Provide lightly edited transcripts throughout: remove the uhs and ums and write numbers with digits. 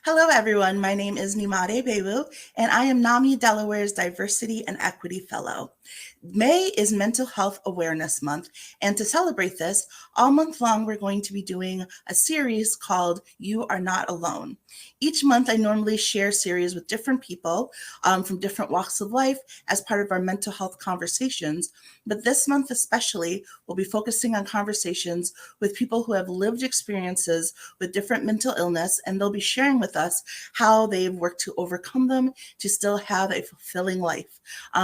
Hello, everyone. My name is Nyemade, and I am NAMI Delaware's Diversity and Equity Fellow. May is Mental Health Awareness Month, and to celebrate this, all month long we're going to be doing a series called You Are Not Alone. Each month, I normally share series with different people from different walks of life as part of our mental health conversations. But this month, especially, we'll be focusing on conversations with people who have lived experiences with different mental illness, and they'll be sharing with us how they've worked to overcome them to still have a fulfilling life.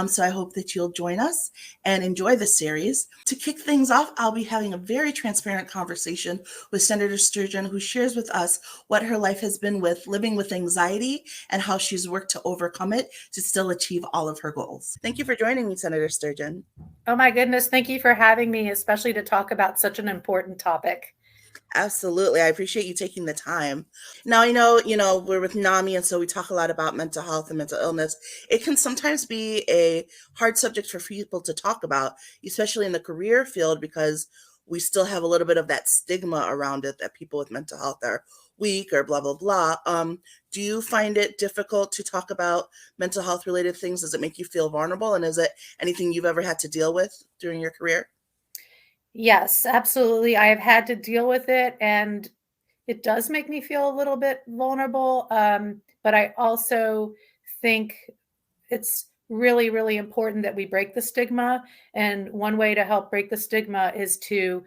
So I hope that you'll join us and enjoy the series. To kick things off, I'll be having a very transparent conversation with Senator Sturgeon, who shares with us what her life has been with living with anxiety and how she's worked to overcome it to still achieve all of her goals. Thank you for joining me, Senator Sturgeon. Oh my goodness, thank you for having me, especially to talk about such an important topic. Absolutely. I appreciate you taking the time. Now, I know, we're with NAMI, and so we talk a lot about mental health and mental illness. It can sometimes be a hard subject for people to talk about, especially in the career field, because we still have a little bit of that stigma around it that people with mental health are weak or blah, blah, blah. Do you find it difficult to talk about mental health related things? Does it make you feel vulnerable? And is it anything you've ever had to deal with during your career? Yes, absolutely. I have had to deal with it, and it does make me feel a little bit vulnerable. But I also think it's really, really important that we break the stigma. And one way to help break the stigma is to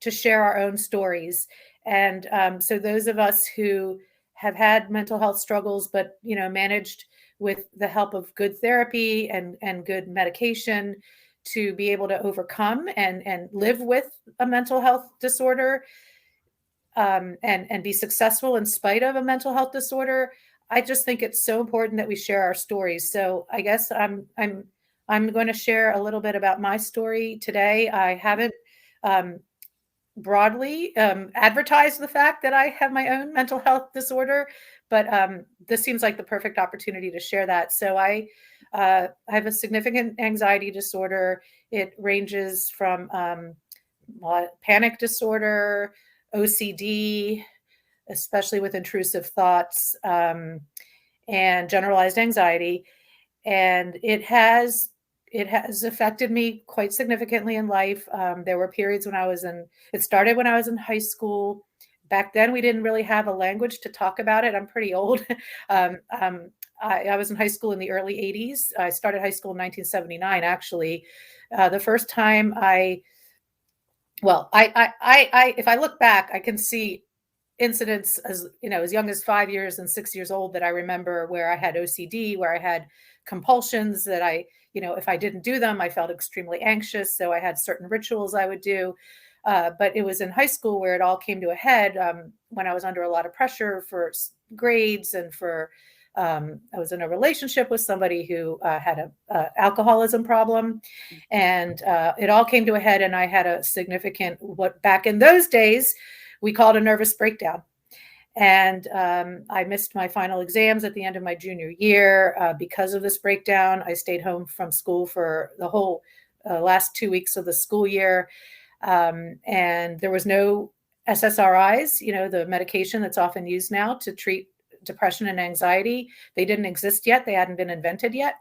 share our own stories. And so those of us who have had mental health struggles, but managed with the help of good therapy and good medication to be able to overcome and live with a mental health disorder, and be successful in spite of a mental health disorder. I just think it's so important that we share our stories. So I guess I'm going to share a little bit about my story today. I haven't um, broadly advertised the fact that I have my own mental health disorder, but this seems like the perfect opportunity to share that. So I have a significant anxiety disorder. It ranges from panic disorder, OCD, especially with intrusive thoughts, and generalized anxiety. And it has affected me quite significantly in life. There were periods it started when I was in high school. Back then, we didn't really have a language to talk about it. I'm pretty old. um, um, I was in high school in the early 80s. I started high school in 1979, actually. The first time if I look back, I can see incidents as young as 5 years and 6 years old that I remember, where I had OCD, where I had compulsions that if I didn't do them, I felt extremely anxious. So I had certain rituals I would do. But it was in high school where it all came to a head, when I was under a lot of pressure for grades and I was in a relationship with somebody who had a alcoholism problem, and it all came to a head. And I had a significant, what back in those days we called a nervous breakdown. And I missed my final exams at the end of my junior year because of this breakdown. I stayed home from school for the whole last 2 weeks of the school year. And there was no SSRIs, the medication that's often used now to treat depression and anxiety. They didn't exist yet. They hadn't been invented yet.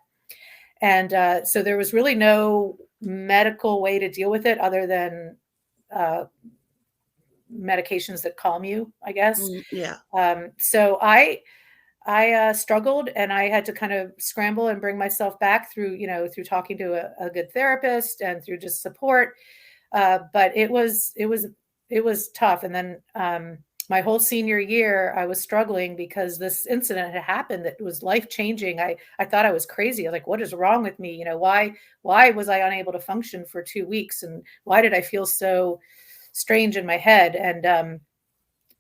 And so there was really no medical way to deal with it other than medications that calm you, I guess. Yeah. So I struggled, and I had to kind of scramble and bring myself back through talking to a good therapist and through just support. But it was tough. And then my whole senior year, I was struggling because this incident had happened that was life changing. I thought I was crazy. I was like, what is wrong with me? Why was I unable to function for 2 weeks? And why did I feel so strange in my head? And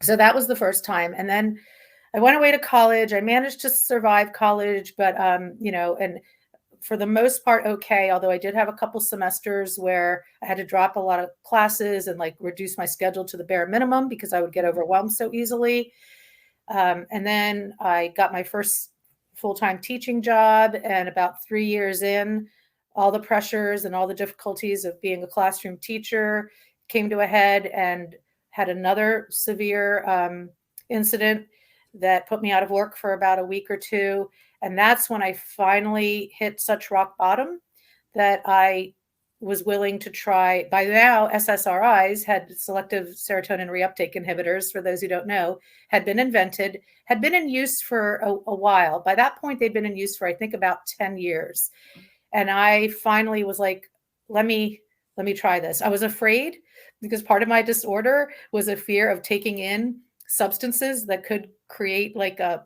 so that was the first time. And then I went away to college. I managed to survive college, but and for the most part, okay. Although I did have a couple semesters where I had to drop a lot of classes and reduce my schedule to the bare minimum because I would get overwhelmed so easily. And then I got my first full-time teaching job, and about 3 years in, all the pressures and all the difficulties of being a classroom teacher came to a head, and had another severe incident that put me out of work for about a week or two. And that's when I finally hit such rock bottom that I was willing to try. By now, SSRIs, had selective serotonin reuptake inhibitors, for those who don't know, had been invented, had been in use for a while. By that point, they'd been in use for, I think, about 10 years. And I finally was like, let me try this. I was afraid because part of my disorder was a fear of taking in substances that could create like a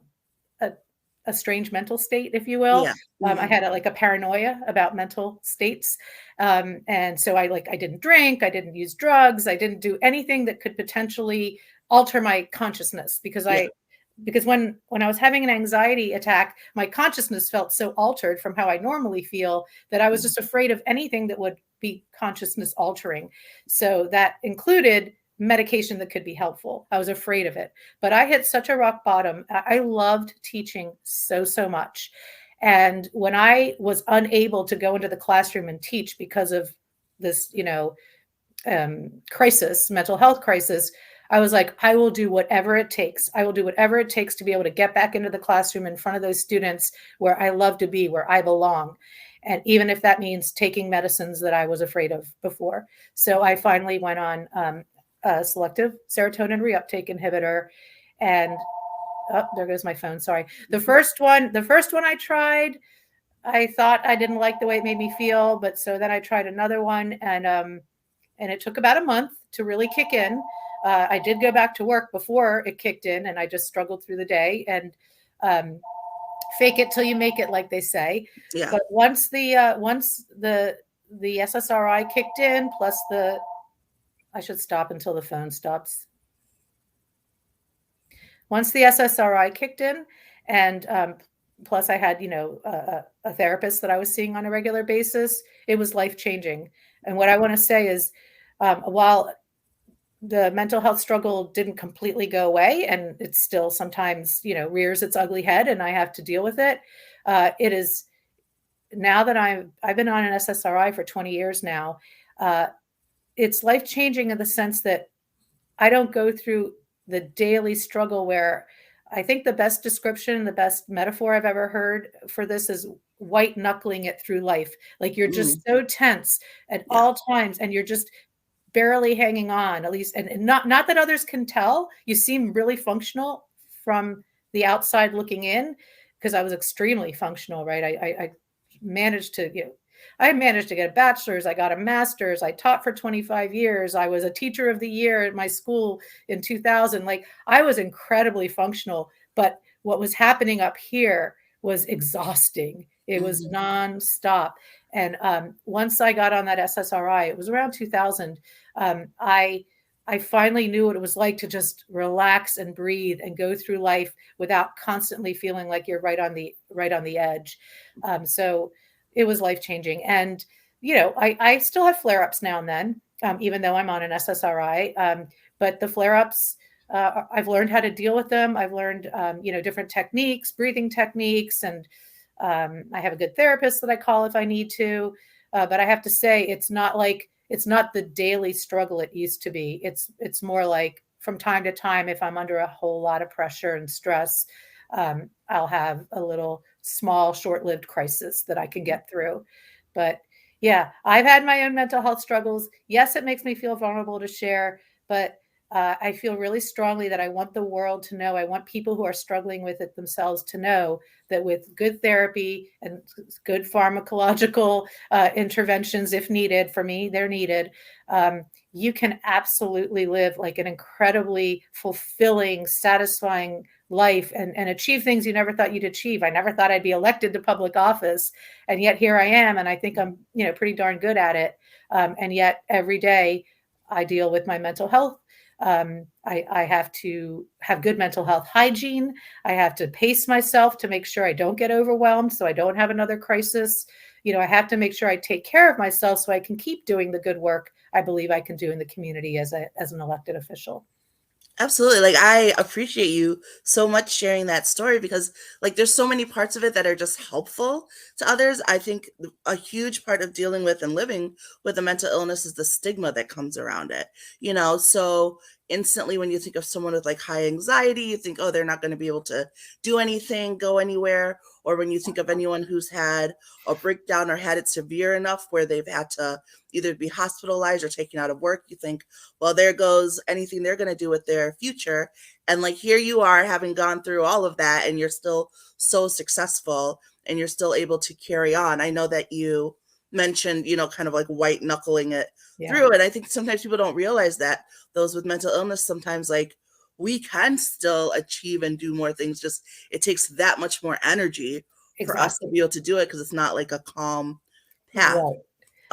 strange mental state, if you will. Yeah. I had like a paranoia about mental states. And so I didn't drink, I didn't use drugs, I didn't do anything that could potentially alter my consciousness, because Yeah. when I was having an anxiety attack, my consciousness felt so altered from how I normally feel that I was just afraid of anything that would be consciousness altering. So that included medication that could be helpful. I was afraid of it, but I hit such a rock bottom. I loved teaching so much. And when I was unable to go into the classroom and teach because of this, crisis, mental health crisis, I was like, I will do whatever it takes. I will do whatever it takes to be able to get back into the classroom in front of those students where I love to be, where I belong. And even if that means taking medicines that I was afraid of before. So I finally went on a selective serotonin reuptake inhibitor. And there goes my phone. Sorry. The first one I tried, I thought I didn't like the way it made me feel, but so then I tried another one, and it took about a month to really kick in. I did go back to work before it kicked in, and I just struggled through the day, and fake it till you make it, like they say. Yeah. But once the SSRI kicked in, plus I should stop until the phone stops. Once the SSRI kicked in, and plus I had, a therapist that I was seeing on a regular basis, it was life-changing. And what I want to say is, while the mental health struggle didn't completely go away, and it still sometimes, rears its ugly head, and I have to deal with it. It is, now that I've been on an SSRI for 20 years now, it's life-changing in the sense that I don't go through the daily struggle where, I think the best description, the best metaphor I've ever heard for this is white knuckling it through life. Like you're just so tense at all times, and you're just barely hanging on, at least. And not that others can tell. You seem really functional from the outside looking in, because I was extremely functional, right? I managed to, I managed to get a bachelor's. I got a master's. I taught for 25 years. I was a teacher of the year at my school in 2000. Like, I was incredibly functional, but what was happening up here was exhausting. It was nonstop. And once I got on that SSRI, it was around 2000. I finally knew what it was like to just relax and breathe and go through life without constantly feeling like you're right on the edge. So it was life-changing. And, I still have flare-ups now and then, even though I'm on an SSRI. But the flare-ups, I've learned how to deal with them. I've learned, different techniques, breathing techniques, and I have a good therapist that I call if I need to. But I have to say, it's not the daily struggle it used to be. It's more like, from time to time, if I'm under a whole lot of pressure and stress, I'll have a little small, short-lived crisis that I can get through. But yeah, I've had my own mental health struggles. Yes, it makes me feel vulnerable to share, but I feel really strongly that I want the world to know, I want people who are struggling with it themselves to know that with good therapy and good pharmacological interventions, if needed, for me, they're needed, you can absolutely live like an incredibly fulfilling, satisfying life and achieve things you never thought you'd achieve. I never thought I'd be elected to public office, and yet here I am, and I think I'm, pretty darn good at it. And yet every day I deal with my mental health. I have to have good mental health hygiene. I have to pace myself to make sure I don't get overwhelmed, so I don't have another crisis. I have to make sure I take care of myself so I can keep doing the good work I believe I can do in the community as an elected official. Absolutely. Like I appreciate you so much sharing that story because like there's so many parts of it that are just helpful to others. I think a huge part of dealing with and living with a mental illness is the stigma that comes around it. So instantly when you think of someone with like high anxiety, you think, oh, they're not going to be able to do anything, go anywhere. Or when you think of anyone who's had a breakdown or had it severe enough where they've had to either be hospitalized or taken out of work, you think, well, there goes anything they're going to do with their future. And like here you are having gone through all of that and you're still so successful and you're still able to carry on. I know that you mentioned, kind of like white knuckling it Yeah, through it. I think sometimes people don't realize that those with mental illness sometimes like we can still achieve and do more things. Just it takes that much more energy for us to exactly. be able to do it because it's not like a calm path. Right.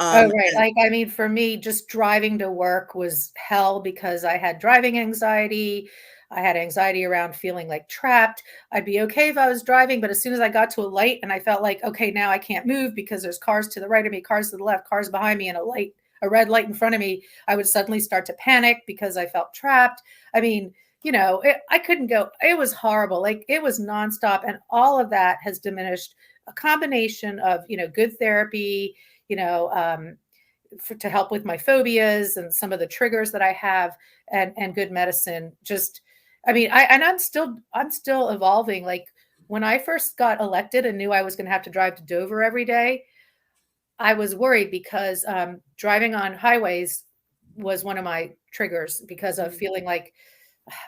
Oh, Um, right. and Like, I mean, for me, just driving to work was hell because I had driving anxiety. I had anxiety around feeling like trapped. I'd be okay if I was driving, but as soon as I got to a light and I felt like, okay, now I can't move because there's cars to the right of me, cars to the left, cars behind me, and a red light in front of me, I would suddenly start to panic because I felt trapped. I mean, I couldn't go. It was horrible. Like it was nonstop. And all of that has diminished. A combination of, good therapy, you know, to help with my phobias and some of the triggers that I have, and good medicine. Just, I mean, I'm still evolving. Like when I first got elected and knew I was going to have to drive to Dover every day, I was worried because driving on highways was one of my triggers because of feeling like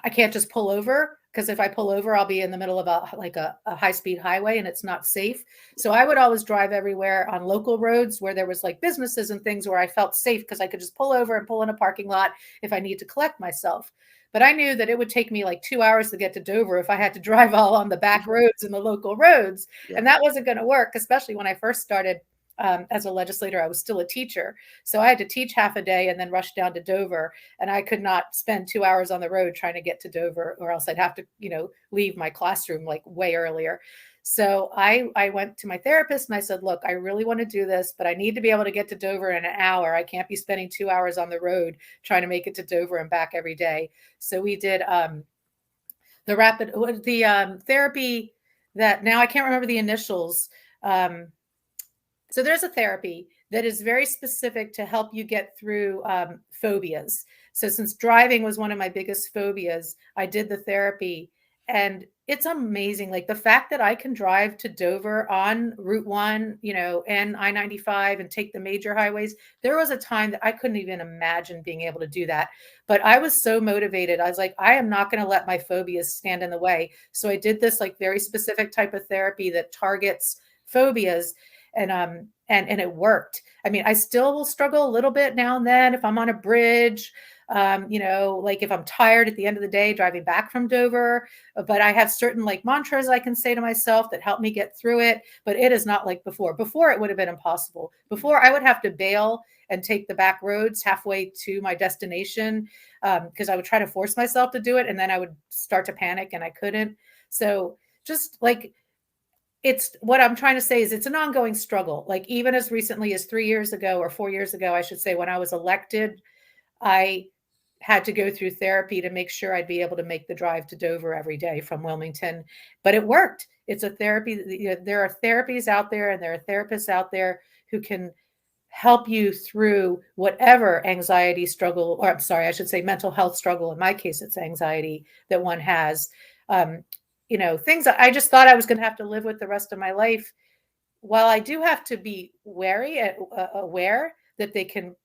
I can't just pull over because if I pull over, I'll be in the middle of a high speed highway and it's not safe. So I would always drive everywhere on local roads where there was like businesses and things where I felt safe because I could just pull over and pull in a parking lot if I need to collect myself. But I knew that it would take me like 2 hours to get to Dover if I had to drive all on the back roads and the local roads. yeah. And that wasn't going to work, especially when I first started as a legislator. I was still a teacher. So I had to teach half a day and then rush down to Dover, and I could not spend 2 hours on the road trying to get to Dover, or else I'd have to, leave my classroom like way earlier. So I went to my therapist and I said, look, I really want to do this, but I need to be able to get to Dover in an hour. I can't be spending 2 hours on the road trying to make it to Dover and back every day. So we did the therapy that now I can't remember the initials. So there's a therapy that is very specific to help you get through phobias. So since driving was one of my biggest phobias, I did the therapy, and it's amazing. Like the fact that I can drive to Dover on Route 1, and I-95 and take the major highways. There was a time that I couldn't even imagine being able to do that. But I was so motivated. I was like, I am not going to let my phobias stand in the way. So I did this like very specific type of therapy that targets phobias, and it worked. I mean, I still will struggle a little bit now and then if I'm on a bridge, like if I'm tired at the end of the day driving back from Dover. But I have certain like mantras I can say to myself that help me get through it. But it is not like before. Before it would have been impossible. Before I would have to bail and take the back roads halfway to my destination because I would try to force myself to do it, and then I would start to panic and I couldn't. So just like, it's what I'm trying to say is it's an ongoing struggle. Like even as recently as 3 years ago, or 4 years ago, I should say, when I was elected, I had to go through therapy to make sure I'd be able to make the drive to Dover every day from Wilmington. But it worked. It's a therapy. There are therapies out there and there are therapists out there who can help you through whatever anxiety struggle, or I'm sorry, I should say mental health struggle. In my case, it's anxiety that one has. Um, things that I just thought I was going to have to live with the rest of my life. While I do have to be wary, aware that they can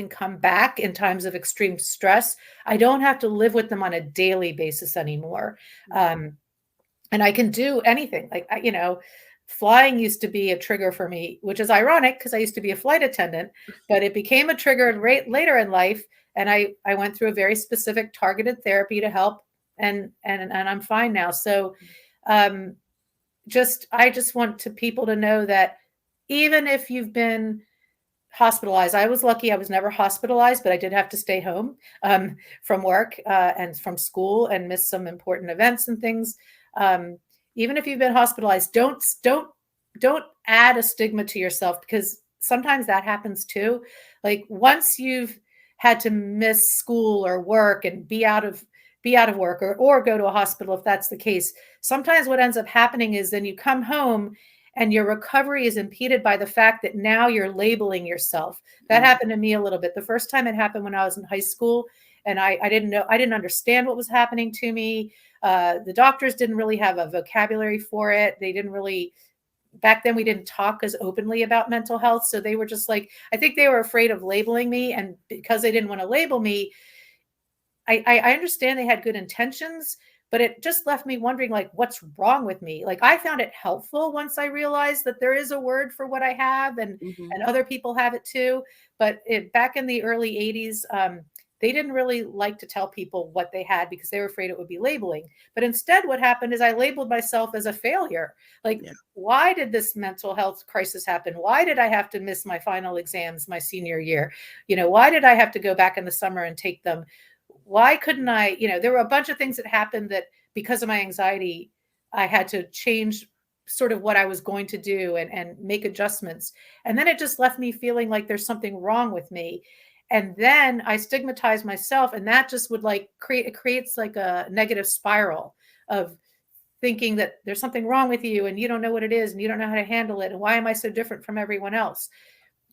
come back in times of extreme stress, I don't have to live with them on a daily basis anymore. And I can do anything. Like, flying used to be a trigger for me, which is ironic because I used to be a flight attendant, but it became a trigger later in life. And I went through a very specific targeted therapy to help, and I'm fine now. So, um, I just want people to know that even if you've been hospitalized, I was lucky I was never hospitalized, but I did have to stay home from work and from school and miss some important events and things. Um, Even if you've been hospitalized, don't add a stigma to yourself, because sometimes that happens too. Like once you've had to miss school or work and be out of be out of work or go to a hospital if that's the case. Sometimes what ends up happening is then you come home and your recovery is impeded by the fact that now you're labeling yourself. That happened to me a little bit. The first time it happened when I was in high school, and I didn't understand what was happening to me. The doctors didn't really have a vocabulary for it. They didn't really, back then we didn't talk as openly about mental health. So they were just like, I think they were afraid of labeling me. And because they didn't want to label me, I understand they had good intentions, but it just left me wondering, like, what's wrong with me? Like, I found it helpful once I realized that there is a word for what I have, and other people have it too. But back in the early 80s, they didn't really like to tell people what they had because they were afraid it would be labeling. But instead, what happened is I labeled myself as a failure. Like, why did this mental health crisis happen? Why did I have to miss my final exams my senior year? Why did I have to go back in the summer and take them? Why couldn't I, there were a bunch of things that happened that because of my anxiety, I had to change sort of what I was going to do and make adjustments. And then it just left me feeling like there's something wrong with me. And then I stigmatized myself, and that just would creates like a negative spiral of thinking that there's something wrong with you and you don't know what it is and you don't know how to handle it. And why am I so different from everyone else?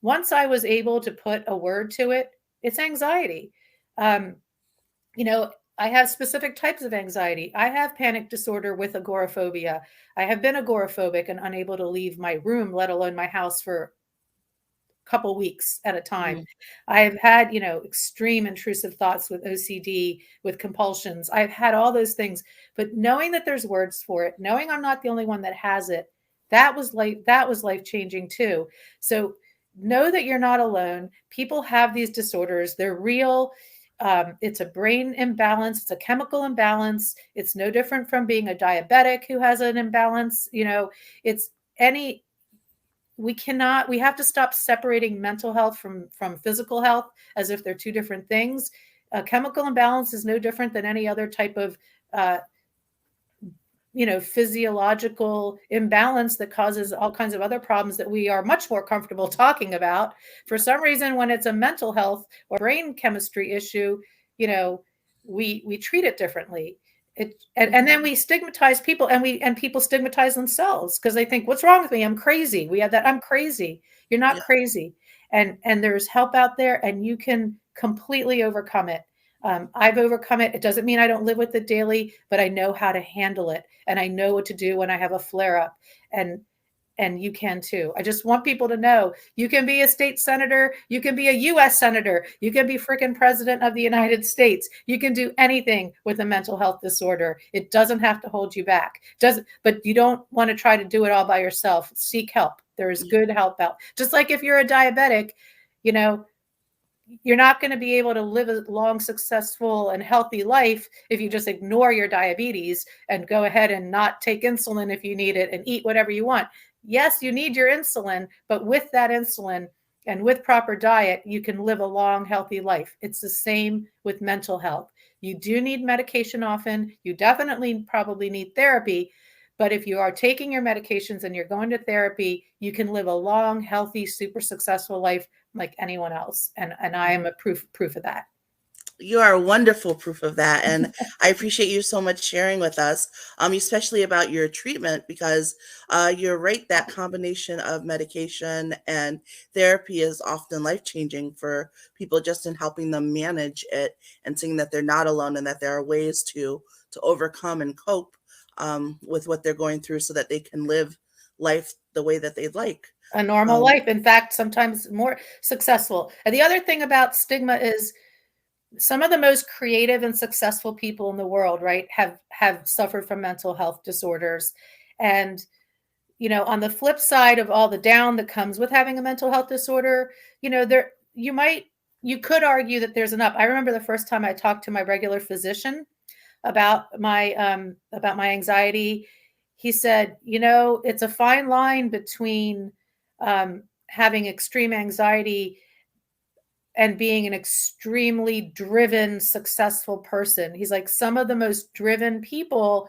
Once I was able to put a word to it, it's anxiety. I have specific types of anxiety. I have panic disorder with agoraphobia. I have been agoraphobic and unable to leave my room, let alone my house, for a couple weeks at a time. I've had, extreme intrusive thoughts with OCD, with compulsions. I've had all those things, but knowing that there's words for it, knowing I'm not the only one that has it, that was life changing too. So know that you're not alone. People have these disorders. They're real. It's a brain imbalance. It's a chemical imbalance. It's no different from being a diabetic who has an imbalance. It's any, we have to stop separating mental health from physical health as if they're two different things. A chemical imbalance is no different than any other type of, physiological imbalance that causes all kinds of other problems that we are much more comfortable talking about. For some reason, when it's a mental health or brain chemistry issue, we treat it differently. And then we stigmatize people, and people stigmatize themselves because they think, what's wrong with me? I'm crazy. We have that. I'm crazy. You're not crazy. And there's help out there, and you can completely overcome it. I've overcome it. It doesn't mean I don't live with it daily, but I know how to handle it. And I know what to do when I have a flare up, and you can too. I just want people to know you can be a state senator. You can be a US senator. You can be freaking president of the United States. You can do anything with a mental health disorder. It doesn't have to hold you back. But you don't want to try to do it all by yourself. Seek help. There is good help out. Just like if you're a diabetic, you're not going to be able to live a long, successful, and healthy life if you just ignore your diabetes and go ahead and not take insulin if you need it and eat whatever you want. Yes, you need your insulin, but with that insulin and with proper diet, you can live a long, healthy life. It's the same with mental health. You do need medication often. You definitely probably need therapy. But if you are taking your medications and you're going to therapy, you can live a long, healthy, super successful life like anyone else. And I am a proof of that. You are a wonderful proof of that. And I appreciate you so much sharing with us, especially about your treatment, because you're right, that combination of medication and therapy is often life-changing for people, just in helping them manage it and seeing that they're not alone and that there are ways to overcome and cope with what they're going through so that they can live life the way that they'd like. A normal life. In fact, sometimes more successful. And the other thing about stigma is some of the most creative and successful people in the world, right, have suffered from mental health disorders. And, on the flip side of all the down that comes with having a mental health disorder, you could argue that there's an up. I remember the first time I talked to my regular physician about my anxiety. He said, it's a fine line between having extreme anxiety and being an extremely driven, successful person. He's like, some of the most driven people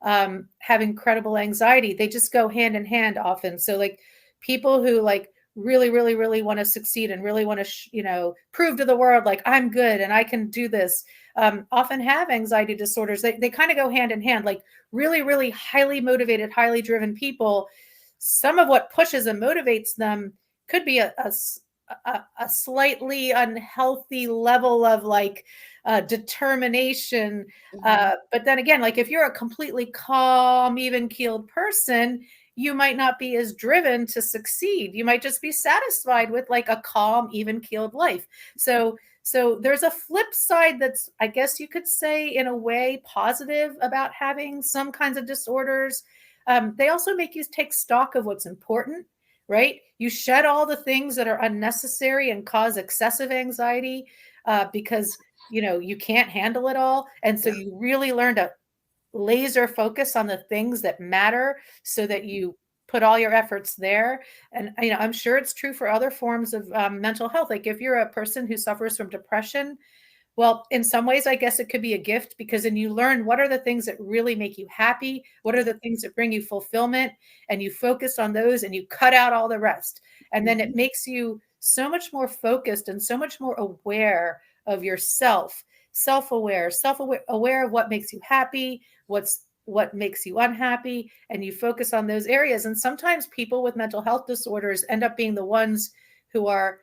have incredible anxiety. They just go hand in hand often. So like people who like really, really, really want to succeed and really want to, prove to the world like I'm good and I can do this, often have anxiety disorders. They kind of go hand in hand, like really, really highly motivated, highly driven people. Some of what pushes and motivates them could be a slightly unhealthy level of like determination. Mhm. But then again, like if you're a completely calm, even keeled person, you might not be as driven to succeed. You might just be satisfied with like a calm, even keeled life. So there's a flip side that's, I guess you could say, in a way, positive about having some kinds of disorders. They also make you take stock of what's important, right? You shed all the things that are unnecessary and cause excessive anxiety because you can't handle it all, and so Yeah. you really learn to laser focus on the things that matter so that you put all your efforts there. And I'm sure it's true for other forms of mental health. Like if you're a person who suffers from depression, well, in some ways, I guess it could be a gift, because then you learn what are the things that really make you happy, what are Yeah. the things that bring you fulfillment, and you focus on those and you cut out all the rest. And then it Mhm. makes you so much more focused and so much more aware of yourself, self-aware, aware of what makes you happy, what makes you unhappy, and you focus on those areas. And sometimes people with mental health disorders end up being the ones who are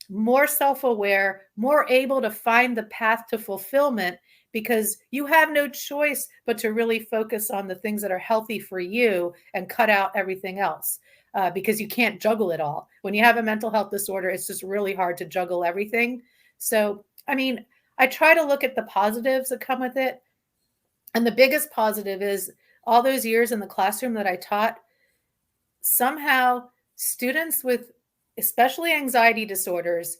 more self aware, more able to find the path to fulfillment, because you have no choice but to really focus on the things that are healthy for you and cut out everything else. Because you can't juggle it all. When you have a mental health disorder, it's just really hard to juggle everything. So, I mean, I try to look at the positives that come with it. And the biggest positive is all those years in the classroom that I taught, somehow students with especially anxiety disorders,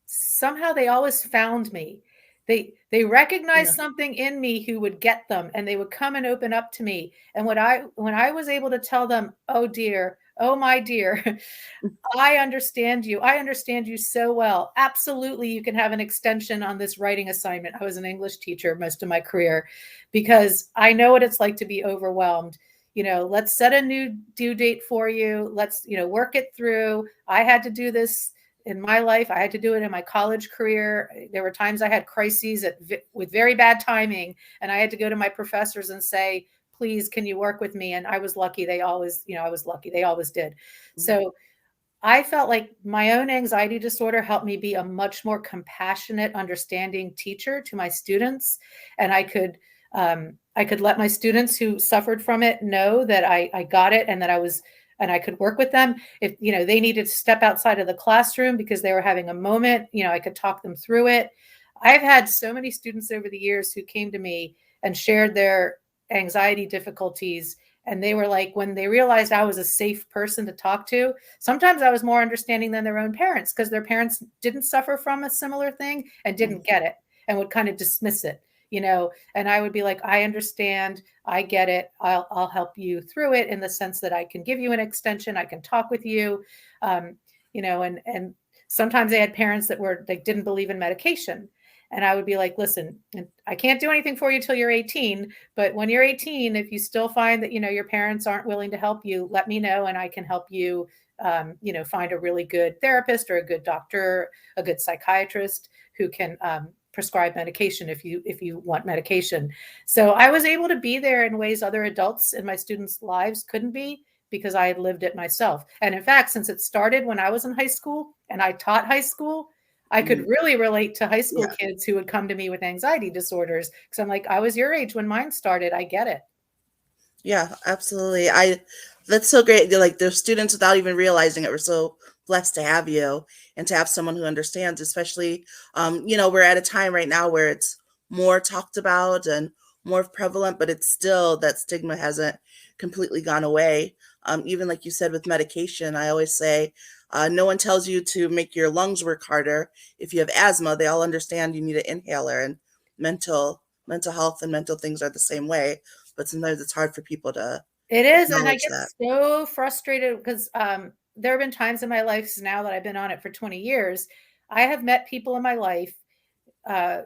somehow they always found me. They recognized Yeah. something in me who would get them, and they would come and open up to me. And when I was able to tell them, oh dear, oh my dear, I understand you. I understand you so well. Absolutely, you can have an extension on this writing assignment. I was an English teacher most of my career because I know what it's like to be overwhelmed. Let's set a new due date for you. Let's, work it through. I had to do this in my life. I had to do it in my college career. There were times I had crises with very bad timing, and I had to go to my professors and say, please, can you work with me? And I was lucky. I was lucky. They always did. Mhm. So I felt like my own anxiety disorder helped me be a much more compassionate, understanding teacher to my students. And I could let my students who suffered from it know that I got it, and that I could work with them. If, they needed to step outside of the classroom because they were having a moment, I could talk them through it. I've had so many students over the years who came to me and shared their anxiety difficulties. And they were like, when they realized I was a safe person to talk to, sometimes I was more understanding than their own parents, because their parents didn't suffer from a similar thing and Mhm. didn't get it and would kind of dismiss it, and I would be like, I understand, I get it. I'll help you through it, in the sense that I can give you an extension, I can talk with you. um, and sometimes they had parents that didn't believe in medication, and I would be like, listen, I can't do anything for you till you're 18, but when you're 18, if you still find that, your parents aren't willing to help you, let me know, and I can help you, find a really good therapist or a good doctor, a good psychiatrist who can prescribe medication if you want medication. So I was able to be there in ways other adults in my students' lives couldn't be, because I had lived it myself. And in fact, since it started when I was in high school and I taught high school, I could Mhm. really relate to high school Yeah. kids who would come to me with anxiety disorders, because I'm like, I was your age when mine started. I get it. Yeah, absolutely. That's so great. Like the students, without even realizing it, we're so blessed to have you and to have someone who understands, especially, we're at a time right now where it's more talked about and more prevalent, but it's still that stigma hasn't completely gone away. Even like you said with medication, I always say, no one tells you to make your lungs work harder. If you have asthma, they all understand you need an inhaler, and mental health and mental things are the same way, but sometimes it's hard for people to It is, and I acknowledge get that. so frustrated because there have been times in my life now that I've been on it for 20 years. I have met people in my life uh,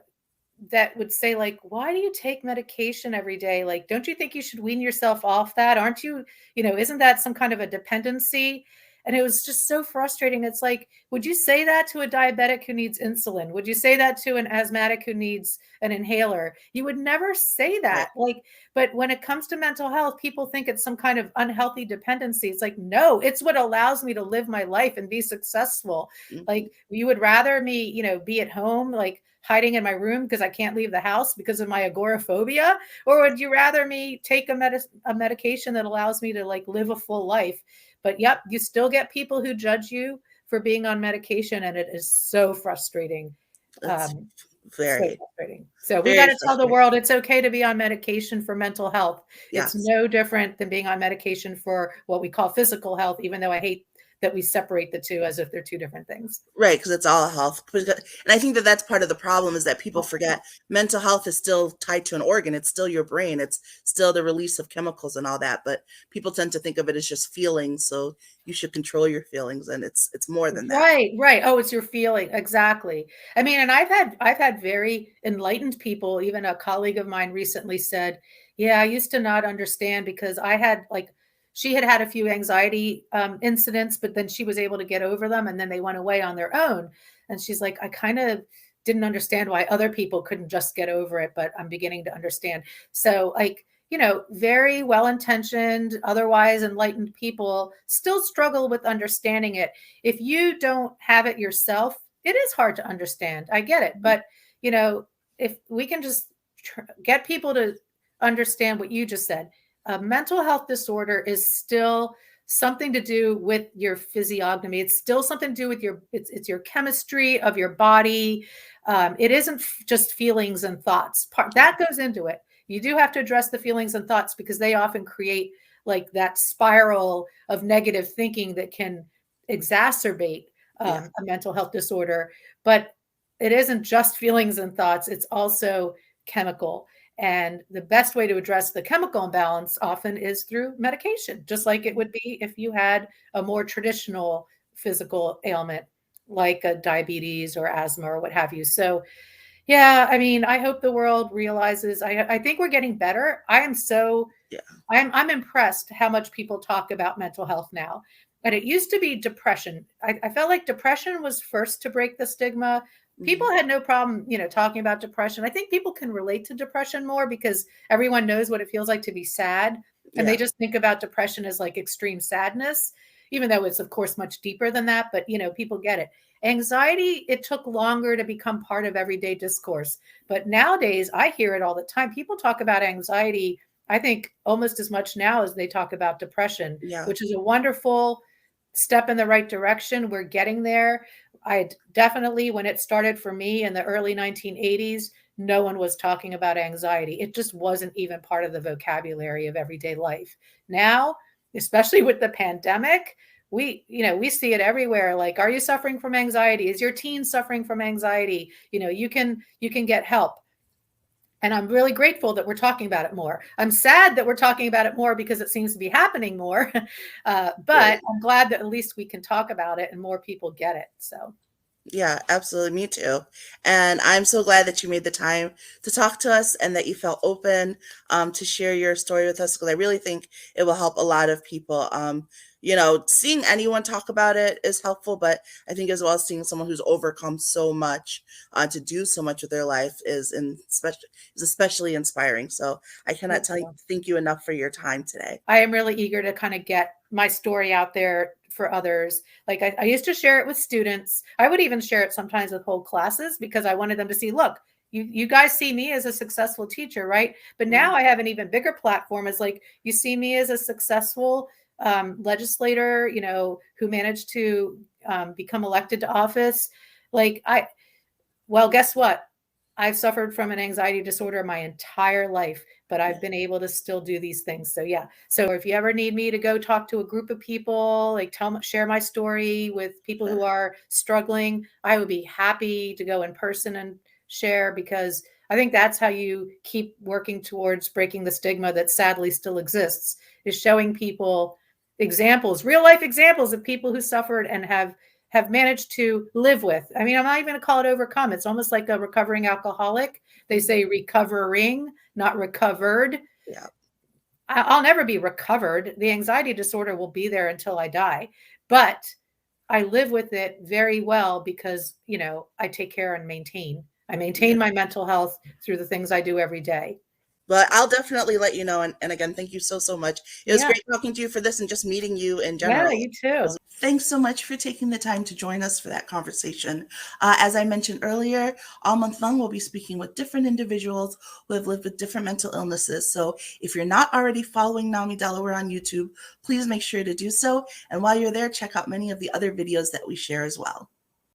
that would say, like, why do you take medication every day? Like, don't you think you should wean yourself off that? Aren't you, isn't that some kind of a dependency? And it was just so frustrating. It's like, would you say that to a diabetic who needs insulin? Would you say that to an asthmatic who needs an inhaler? You would never say Right. that. Like, but when it comes to mental health, people think it's some kind of unhealthy dependency. It's like, no, it's what allows me to live my life and be successful. Mhm. Like, you would rather me, be at home, like hiding in my room because I can't leave the house because of my agoraphobia? Or would you rather me take a medication that allows me to like live a full life? But yep, you still get people who judge you for being on medication, and it is so frustrating. It's So very, frustrating. So we got very to tell the frustrating. world it's okay to be on medication for mental health. It's Yes. no different than being on medication for what we call physical health, even though I hate that we separate the two as if they're two different things. Right, because it's all health. And I think that that's part of the problem is that people forget mental health is still tied to an organ. It's still your brain. It's still the release of chemicals and all that. But people tend to think of it as just feelings. So you should control your feelings, and it's more than that. Right, right. Oh, it's your feeling. Exactly. I mean, and I've had very enlightened people, even a colleague of mine recently said, "Yeah, I used to not understand because I had like she had had a few anxiety incidents, but then she was able to get over them and then they went away on their own." And she's like, "I kind of didn't understand why other people couldn't just get over it, but I'm beginning to understand." So, like, very well-intentioned, otherwise enlightened people still struggle with understanding it. If you don't have it yourself, it is hard to understand. I get it. But, if we can just get people to understand what you just said, a mental health disorder is still something to do with your physiognomy. It's still something to do with it's your chemistry of your body. It isn't just feelings and thoughts. That goes into it. You do have to address the feelings and thoughts because they often create like that spiral of negative thinking that can exacerbate Yeah. a mental health disorder. But it isn't just feelings and thoughts, it's also chemical. And the best way to address the chemical imbalance often is through medication, just like it would be if you had a more traditional physical ailment like a diabetes or asthma or what have you. So, yeah, I mean, I hope the world realizes. I think we're getting better. Yeah. I'm impressed how much people talk about mental health now. And it used to be depression. I felt like depression was first to break the stigma. People Mhm. had no problem, talking about depression. I think people can relate to depression more because everyone knows what it feels like to be sad. And they Yeah. just think about depression as like extreme sadness, even though it's, of course, much deeper than that. But, people get it. Anxiety, it took longer to become part of everyday discourse. But nowadays, I hear it all the time. People talk about anxiety, I think, almost as much now as they talk about depression, Yeah. which is a wonderful step in the right direction. We're getting there. I definitely, when it started for me in the early 1980s, no one was talking about anxiety. It just wasn't even part of the vocabulary of everyday life. Now, especially with the pandemic, we see it everywhere. Like, are you suffering from anxiety? Is your teen suffering from anxiety? You can get help. And I'm really grateful that we're talking about it more. I'm sad that we're talking about it more because it seems to be happening more. But Right. I'm glad that at least we can talk about it and more people get it. So, Yeah, absolutely. Me too. And I'm so glad that you made the time to talk to us and that you felt open to share your story with us because I really think it will help a lot of people. Seeing anyone talk about it is helpful, but I think as well as seeing someone who's overcome so much to do so much with their life is especially inspiring. So I cannot thank you. thank you enough for your time today. I am really eager to kind of get my story out there for others. Like, I used to share it with students. I would even share it sometimes with whole classes because I wanted them to see, look, you guys see me as a successful teacher, right? But now Mm, I have an even bigger platform as like, you see me as a successful legislator, who managed to become elected to office. Like, well, guess what? I've suffered from an anxiety disorder my entire life, but I've yeah, been able to still do these things. So yeah. So if you ever need me to go talk to a group of people, like share my story with people yeah, who are struggling, I would be happy to go in person and share because I think that's how you keep working towards breaking the stigma that sadly still exists, is showing people examples, real life examples of people who suffered and have managed to live with. I mean, I'm not even going to call it overcome. It's almost like a recovering alcoholic. They mhm, say recovering, not recovered. yeah. I'll never be recovered. The anxiety disorder will be there until I die, but I live with it very well because, you know, I take care and maintain. I maintain my mental health through the things I do every day. But I'll definitely let you know. And again, thank you so, so much. It was Yeah. great talking to you for this and just meeting you in Yeah, general. you too. Thanks so much for taking the time to join us for that conversation. As I mentioned earlier, all month long, we'll be speaking with different individuals who have lived with different mental illnesses. So if you're not already following NAMI Delaware on YouTube, please make sure to do so. And while you're there, check out many of the other videos that we share as well.